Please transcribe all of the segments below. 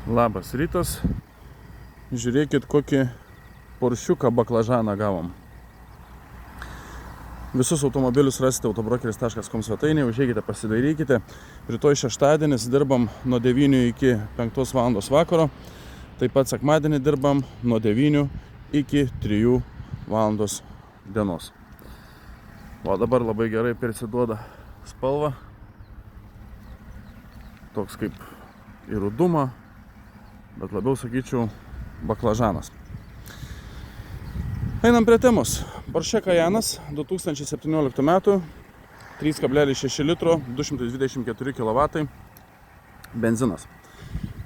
Labas rytas. Žiūrėkit, kokį poršiuką baklažaną gavom. Visus automobilius rasite autobrokeris.com svetainėje, užeikite, pasidairykite. Rytoj šeštadienis dirbam nuo 9 iki 5 valandos vakaro. Taip pat sekmadienį dirbam nuo 9 iki 3 valandos dienos. O dabar labai gerai persiduoda spalva. Toks kaip į rudumą, bet labiau sakyčiau baklažanas. Einam prie temos. Porsche Cayenne'as 2017 metų, 3,6 litro, 224 kW, benzinas.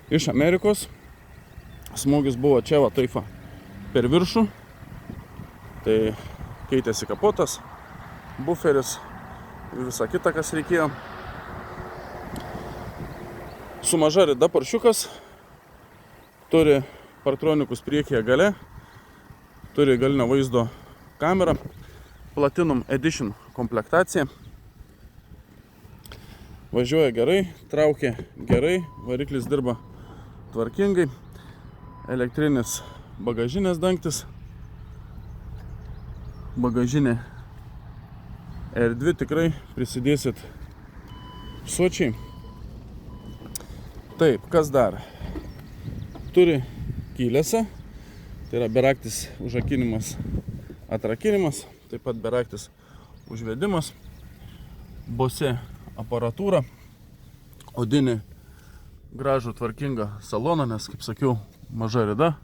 Iš Amerikos. Smūgis buvo čia va taip va, per viršų. Tai keitėsi kapotas, buferis ir visa kita, kas reikėjo. Su maža rida Porsčiukas. Turi partronikus priekyje gale. Turi galinio vaizdo kamerą. Platinum Edition komplektacija. Važiuoja gerai, traukia gerai, variklis dirba tvarkingai. Elektrinis bagažinės dangtis. Bagažinė erdvi, tikrai prisidėsit sočiai. Taip, kas dar? Turi kylėse. Tai yra beraktis užrakinimas, atrakinimas, taip pat beraktis užvedimas, Bose aparatūra, odinį gražų tvarkingą saloną, nes, kaip sakiau, maža rida.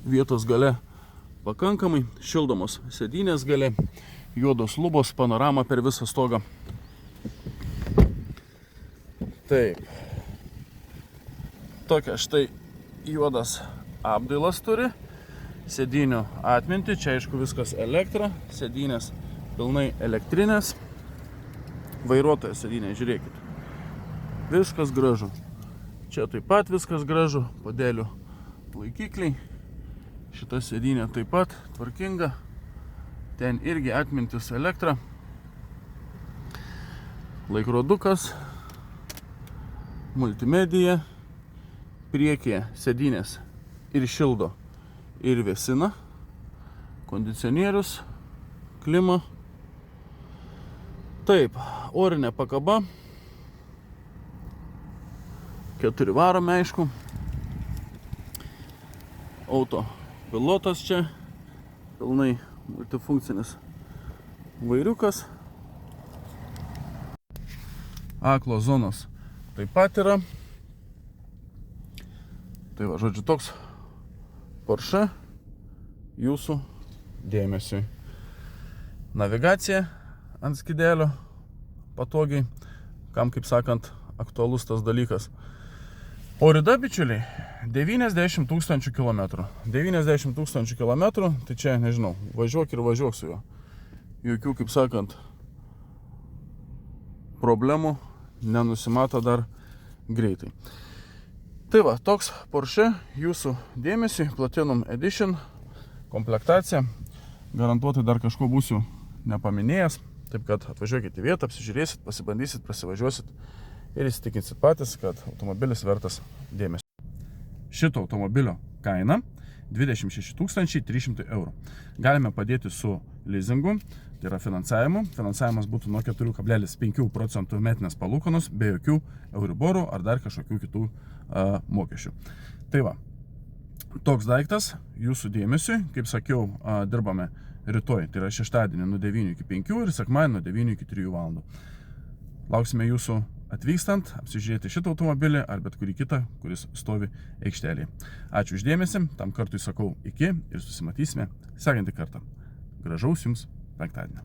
Vietos gale pakankamai, šildomos sėdynės gale, juodos lubos, panorama per visą stogą. Taip. Tokia štai juodas apdailas turi, sėdynių atminti, čia aišku viskas elektra, sėdynės pilnai elektrinės, vairuotojo sėdynė, žiūrėkit, viskas gražu, čia taip pat viskas gražu, padėlių laikikliai, šita sėdynė taip pat tvarkinga, ten irgi atmintis elektra, laikrodukas, multimedija, priekyje sėdynės ir šildo, ir vėsina, kondicionierius, klima. Taip, orinė pakaba, 4 varomi, aišku. Auto pilotas čia, pilnai multifunkcinis vairiukas. Aklo zonos taip pat yra. Tai va, žodžiu, toks Porsche jūsų dėmesiui. Navigacija ant skidelio patogiai, kam, kaip sakant, aktualus tas dalykas. O rida, bičiuliai, 90 000 km. 90 000 km, tai čia, nežinau, važiuok ir važiuok su juo. Jokių, kaip sakant, problemų nenusimato dar greitai. Tai va, toks Porsche jūsų dėmesiui, Platinum Edition komplektacija. Garantuotai dar kažko būsiu nepaminėjęs. Taip kad atvažiuokite į vietą, apsižiūrėsit, pasibandysit, prasivažiuosit ir įsitikinsit patys, kad automobilis vertas dėmesio. Šito automobilio kaina 26 300 €. Galime padėti su leasingu, tai yra finansavimu. Finansavimas būtų nuo 4,5% metinės palūkanos, be jokių euriborų ar dar kažkokių kitų mokesčių. Tai va, toks daiktas jūsų dėmesiui. Kaip sakiau, dirbame rytoj, tai yra šeštadienį nuo 9 iki 5 ir sekmadienį nuo 9 iki 3 valandų. Lauksime jūsų atvykstant, apsižiūrėti šitą automobilį ar bet kurį kitą, kuris stovi aikštelėje. Ačiū už dėmesį, tam kartui sakau iki ir susimatysime sekantį kartą. Gražaus jums penktadienio.